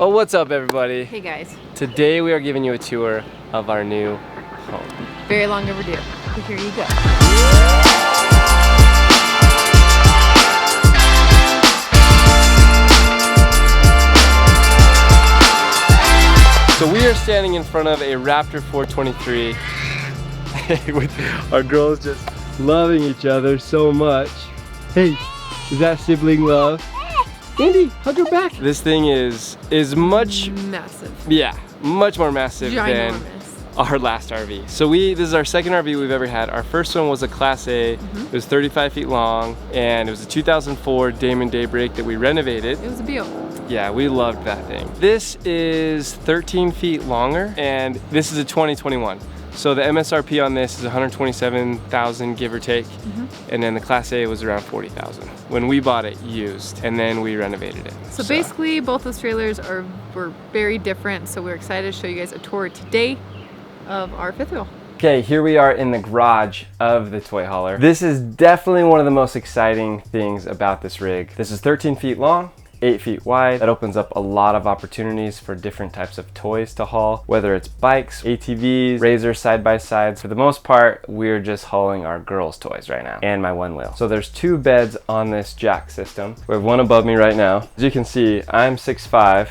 Oh, what's up, everybody? Hey guys. Today we are giving you a tour of our new home. Very long overdue, but here you go. So we are standing in front of a Raptor 423 with our girls just loving each other so much. Hey, is that sibling love? Andy, hug her back. This thing is much Massive. Yeah, much more massive than Ginormous. our last RV. So this is our second RV we've ever had. Our first one was a Class A. It was 35 feet long, and it was a 2004 Damon Daybreak that we renovated. It was a beaut. Yeah, we loved that thing. This is 13 feet longer, and this is a 2021. So the MSRP on this is 127,000, give or take, and then the Class A was around 40,000 when we bought it used, and then we renovated it. So basically, both those trailers were very different. So we're excited to show you guys a tour today of our fifth wheel. Okay, here we are in the garage of the toy hauler. This is definitely one of the most exciting things about this rig. This is 13 feet long, 8 feet wide. That opens up a lot of opportunities for different types of toys to haul, whether it's bikes, ATVs, RZR side-by-sides. For the most part, we're just hauling our girls' toys right now, and my one wheel. So there's 2 beds on this jack system. We have one above me right now. As you can see, I'm 6'5",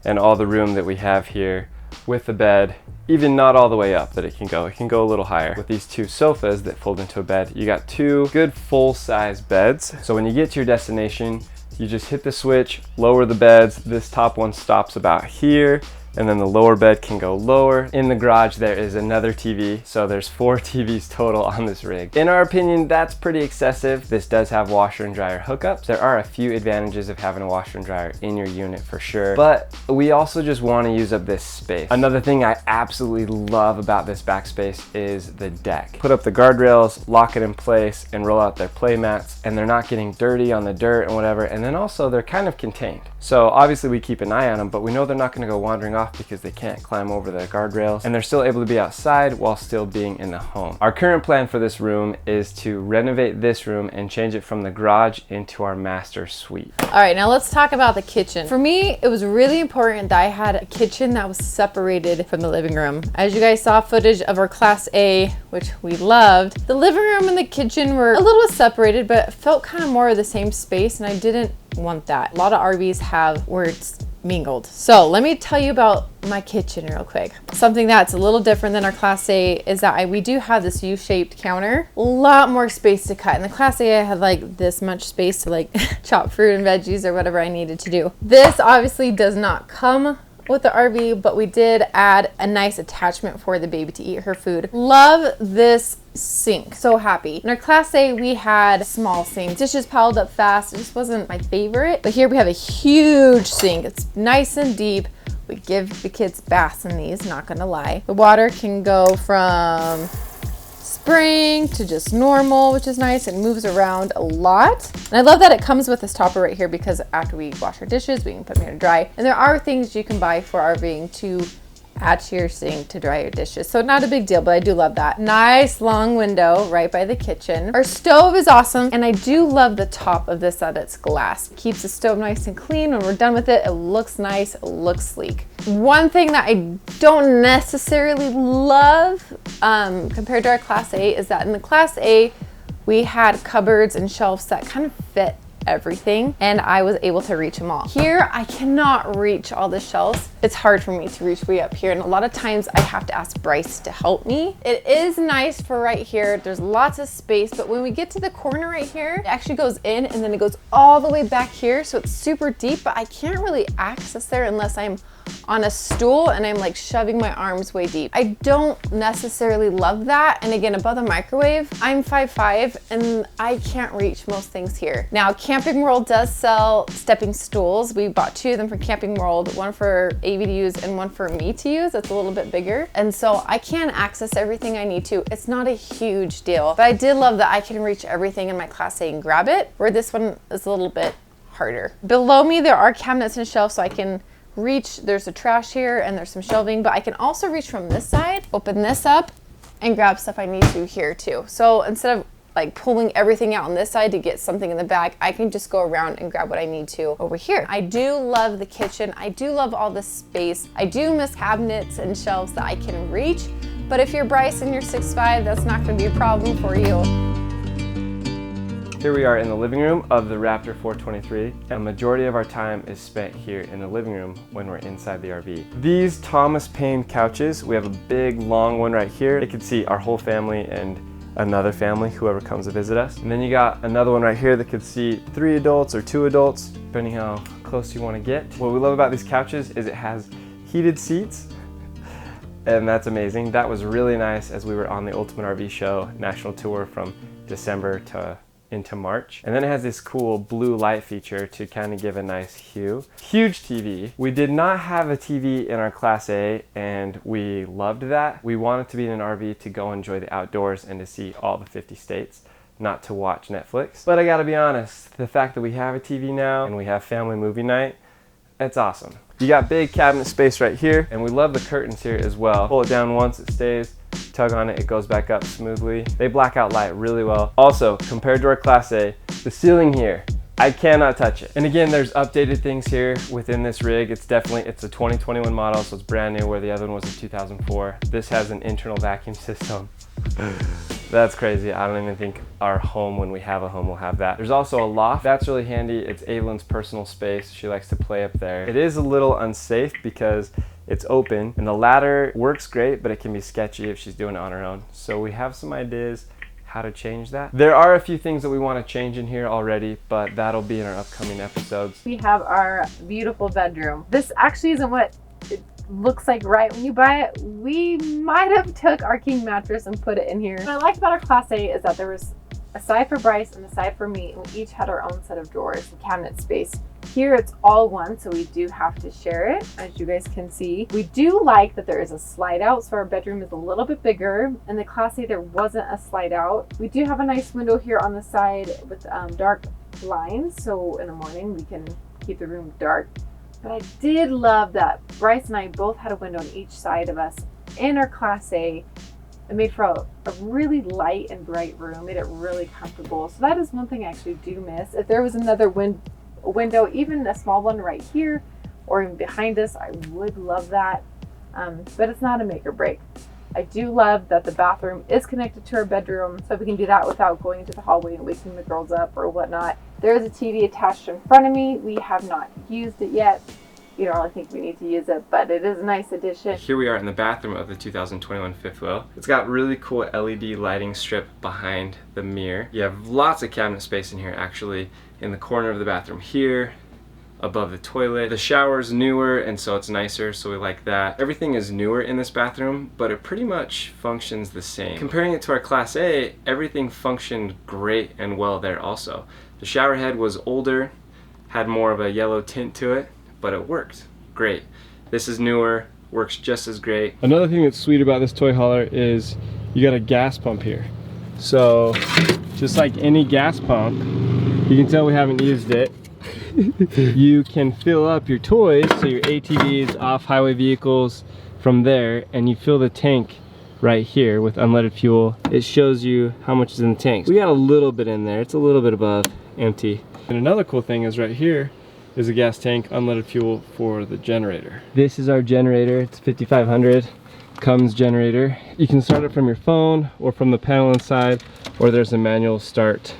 and all the room that we have here with the bed, even not all the way up that it can go a little higher. With these 2 sofas that fold into a bed, you got 2 good full-size beds. So when you get to your destination, you just hit the switch, lower the beds. This top one stops about here, and then the lower bed can go lower. In the garage, there is another TV, so there's 4 TVs total on this rig. In our opinion, that's pretty excessive. This does have washer and dryer hookups. There are a few advantages of having a washer and dryer in your unit for sure, but we also just want to use up this space. Another thing I absolutely love about this backspace is the deck. Put up the guardrails, lock it in place, and roll out their play mats, and they're not getting dirty on the dirt and whatever, and then also they're kind of contained. So obviously we keep an eye on them, but we know they're not going to go wandering off because they can't climb over the guardrails, and they're still able to be outside while still being in the home. Our current plan for this room is to renovate this room and change it from the garage into our master suite. All right, now let's talk about the kitchen. For me, it was really important that I had a kitchen that was separated from the living room. As you guys saw footage of our Class A, which we loved, the living room and the kitchen were a little bit separated, but felt kind of more of the same space, and I didn't want that. A lot of RVs have where it's mingled. So let me tell you about my kitchen real quick. Something that's a little different than our Class A is that we do have this U-shaped counter. A lot more space to cut. In the Class A, I had like this much space to like chop fruit and veggies or whatever I needed to do. This obviously does not come with the RV, but we did add a nice attachment for the baby to eat her food. Love this sink. So happy. In our Class A, we had small sinks. Dishes piled up fast. It just wasn't my favorite. But here we have a huge sink. It's nice and deep. We give the kids baths in these, not gonna lie. The water can go from spring to just normal, which is nice. It moves around a lot. And I love that it comes with this topper right here because after we wash our dishes, we can put them here to dry. And there are things you can buy for RVing to add to your sink to dry your dishes. So not a big deal, but I do love that. Nice long window right by the kitchen. Our stove is awesome, and I do love the top of this that it's glass. Keeps the stove nice and clean. When we're done with it, it looks nice, it looks sleek. One thing that I don't necessarily love compared to our Class A is that in the Class A, we had cupboards and shelves that kind of fit everything, and I was able to reach them all. Here, I cannot reach all the shelves. It's hard for me to reach way up here, and a lot of times I have to ask Bryce to help me. It is nice for right here. There's lots of space, but when we get to the corner right here, it actually goes in and then it goes all the way back here, so it's super deep, but I can't really access there unless I'm on a stool and I'm like shoving my arms way deep. I don't necessarily love that. And again, above the microwave, I'm 5'5" and I can't reach most things here. Now, Camping World does sell stepping stools. We bought 2 of them from Camping World, one for AV to use and one for me to use. It's a little bit bigger. And so I can access everything I need to. It's not a huge deal, but I did love that I can reach everything in my Class A and grab it, where this one is a little bit harder. Below me, there are cabinets and shelves, so I can reach. There's a trash here and there's some shelving, but I can also reach from this side, open this up, and grab stuff I need to here too. So instead of like pulling everything out on this side to get something in the back. I can just go around and grab what I need to over here. I do love the kitchen. I do love all the space. I do miss cabinets and shelves that I can reach, but if you're Bryce and you're 6'5", that's not gonna be a problem for you. Here we are in the living room of the Raptor 423, and a majority of our time is spent here in the living room when we're inside the RV. These Thomas Paine couches, we have a big long one right here. It can seat our whole family and another family, whoever comes to visit us. And then you got another one right here that could seat 3 adults or 2 adults, depending how close you want to get. What we love about these couches is it has heated seats, and that's amazing. That was really nice as we were on the Ultimate RV Show national tour from December to into March. And then it has this cool blue light feature to kind of give a nice hue. Huge TV. We did not have a TV in our Class A, and we loved that. We wanted to be in an RV to go enjoy the outdoors and to see all the 50 states, not to watch Netflix. But I gotta be honest, the fact that we have a TV now and we have family movie night, it's awesome. You got big cabinet space right here, and we love the curtains here as well. Pull it down once, it stays. Tug on it, it goes back up smoothly. They black out light really well. Also, compared to our Class A, the ceiling here, I cannot touch it. And again, there's updated things here within this rig. It's a 2021 model, so it's brand new, where the other one was a 2004. This has an internal vacuum system. That's crazy. I don't even think our home, when we have a home, will have that. There's also a loft. That's really handy. It's Evelyn's personal space. She likes to play up there. It is a little unsafe because it's open, and the ladder works great, but it can be sketchy if she's doing it on her own. So we have some ideas how to change that. There are a few things that we want to change in here already, but that'll be in our upcoming episodes. We have our beautiful bedroom. This actually isn't what it looks like right when you buy it. We might have took our king mattress and put it in here. What I liked about our Class A is that there was a side for Bryce and a side for me, and we each had our own set of drawers and cabinet space. Here it's all one, so we do have to share it, as you guys can see. We do like that there is a slide out, so our bedroom is a little bit bigger. In the Class A, there wasn't a slide out. We do have a nice window here on the side with dark blinds, so in the morning we can keep the room dark. But I did love that Bryce and I both had a window on each side of us in our Class A. It made for a really light and bright room, made it really comfortable. So that is one thing I actually do miss. If there was another window, even a small one right here or even behind us, I would love that. But it's not a make or break. I do love that the bathroom is connected to our bedroom, so we can do that without going into the hallway and waking the girls up or whatnot. There is a TV attached in front of me. We have not used it yet. You know, I think we need to use it, but it is a nice addition. Here we are in the bathroom of the 2021 fifth wheel. It's got really cool LED lighting strip behind the mirror. You have lots of cabinet space in here, actually, in the corner of the bathroom here, above the toilet. The shower's newer, and so it's nicer, so we like that. Everything is newer in this bathroom, but it pretty much functions the same. Comparing it to our Class A, everything functioned great and well there also. The shower head was older, had more of a yellow tint to it, but it worked great. This is newer, works just as great. Another thing that's sweet about this toy hauler is you got a gas pump here. So just like any gas pump, you can tell we haven't used it. You can fill up your toys, so your ATVs, off-highway vehicles, from there, and you fill the tank right here with unleaded fuel. It shows you how much is in the tank. We got a little bit in there. It's a little bit above empty. And another cool thing is right here is a gas tank, unleaded fuel for the generator. This is our generator. It's 5500 Cummins generator. You can start it from your phone or from the panel inside, or there's a manual start,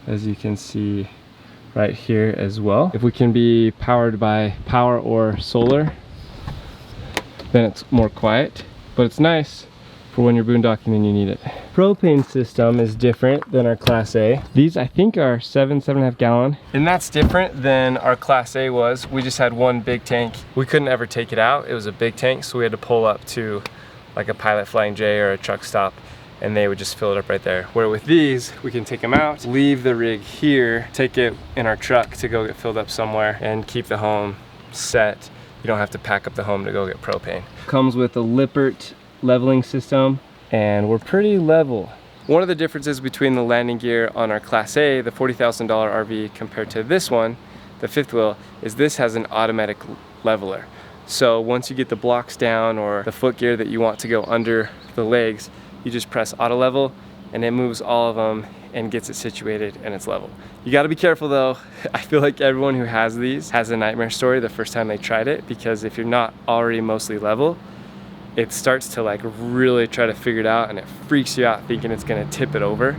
as you can see right here as well. If we can be powered by power or solar, then it's more quiet, but it's nice for when you're boondocking and you need it. Propane system is different than our Class A. These I think are 7.5 gallon. And that's different than our Class A was. We just had one big tank. We couldn't ever take it out. It was a big tank, so we had to pull up to like a Pilot Flying J or a truck stop, and they would just fill it up right there. Where with these, we can take them out, leave the rig here, take it in our truck to go get filled up somewhere, and keep the home set. You don't have to pack up the home to go get propane. Comes with a Lippert leveling system, and we're pretty level. One of the differences between the landing gear on our Class A, the $40,000 RV, compared to this one, the fifth wheel, is this has an automatic leveler. So once you get the blocks down or the foot gear that you want to go under the legs, you just press auto level and it moves all of them and gets it situated and it's level. You got to be careful though. I feel like everyone who has these has a nightmare story the first time they tried it, because if you're not already mostly level, it starts to like really try to figure it out and it freaks you out thinking it's gonna tip it over.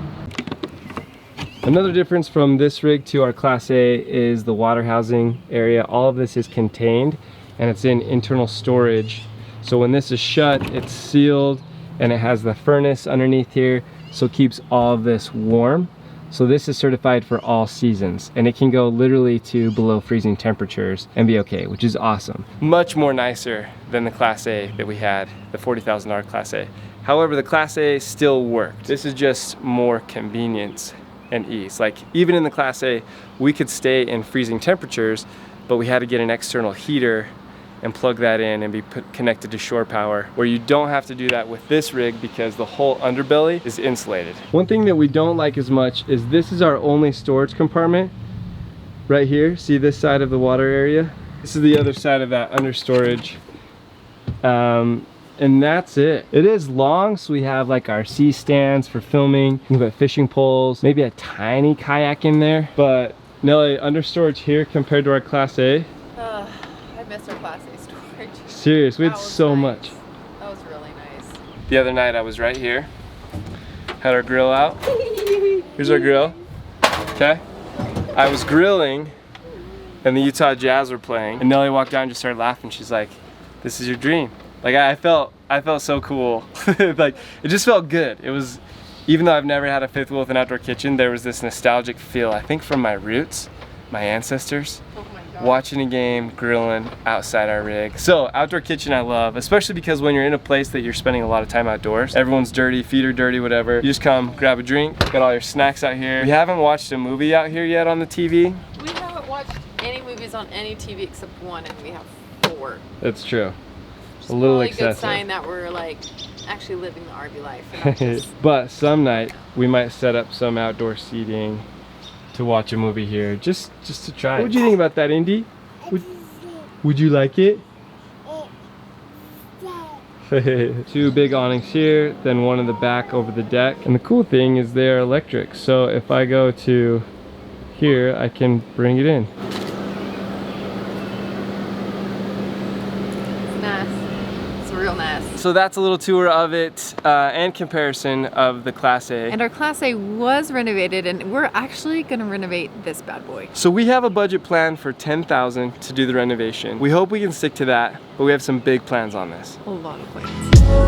Another difference from this rig to our Class A is the water housing area. All of this is contained and it's in internal storage. So when this is shut, it's sealed and it has the furnace underneath here, so it keeps all of this warm. So this is certified for all seasons, and it can go literally to below freezing temperatures and be okay, which is awesome. Much more nicer than the Class A that we had, the $40,000 Class A. However, the Class A still worked. This is just more convenience and ease. Like even in the Class A, we could stay in freezing temperatures, but we had to get an external heater and plug that in and be connected to shore power, where you don't have to do that with this rig because the whole underbelly is insulated. One thing that we don't like as much is this is our only storage compartment right here. See this side of the water area? This is the other side of that under storage. And that's it. It is long, so we have like our C stands for filming. We have fishing poles, maybe a tiny kayak in there. But Nelly, under storage here compared to our Class A. I missed our Class A storage. Serious, we had so much. That was really nice. The other night I was right here, had our grill out. Here's our grill, okay? I was grilling and the Utah Jazz were playing, and Nelly walked down and just started laughing. She's like, "This is your dream." Like I felt so cool. Like it just felt good. It was, even though I've never had a fifth wheel with an outdoor kitchen, there was this nostalgic feel, I think from my roots, my ancestors. Watching a game, grilling outside our rig. So outdoor kitchen I love, especially because when you're in a place that you're spending a lot of time outdoors, everyone's dirty, feet are dirty, whatever. You just come, grab a drink, got all your snacks out here. We haven't watched a movie out here yet on the TV. We haven't watched any movies on any TV except one, and we have 4. That's true. It's a little probably excessive. A good sign that we're like actually living the RV life. And not just... But some night we might set up some outdoor seating to watch a movie here, just to try. What do you think about that, Indy? Would you like it? 2 big awnings here, then one in the back over the deck. And the cool thing is they're electric, so if I go to here, I can bring it in. It's nice. It's real nice. So that's a little tour of it and comparison of the Class A. And our Class A was renovated, and we're actually gonna renovate this bad boy. So we have a budget plan for $10,000 to do the renovation. We hope we can stick to that, but we have some big plans on this. A lot of plans.